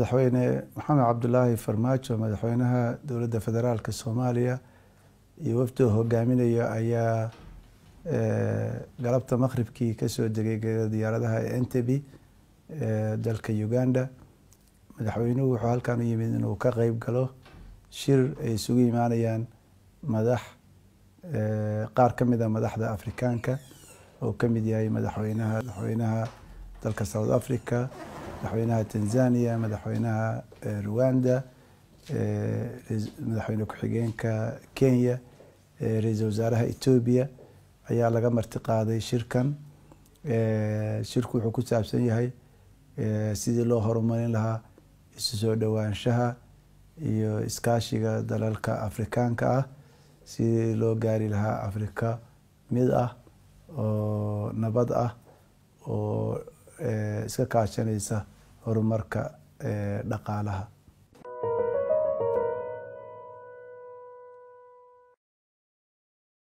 madaxweyne maxamed cabdulaahi farmaajo madaxweynaha dowladda federaalka Soomaaliya iyo wafdi hogaaminaya ayaa galabta maqribkii ka soo degay diyaaradaha Entebbe dalka Uganda. madaxweynuhu wuxuu halkan u yimid inuu ka qayb galo shir ay isugu imaanayaan madax qaar ka mid ah madaxda Afrikaanka oo ka mid yahay madaxweynaha dalka South Africa, madaxweynaha Tanzania, madaxweynaha Rwanda, madaxweyne ku-xigeenka Kenya, ra'iisul wasaaraha Ethiopia ayaa laga marti qaaday shirkan. Shirku wuxuu ku saabsan yahay sidii loo horumarin lahaa isu soo dhawaanshaha iyo iskaashiga dalalka Afrikaanka ah, sidii loo gaari lahaa Afrika mid ah oo nabad ah oo iska kaashanaysa horumarka dhaqaalaha.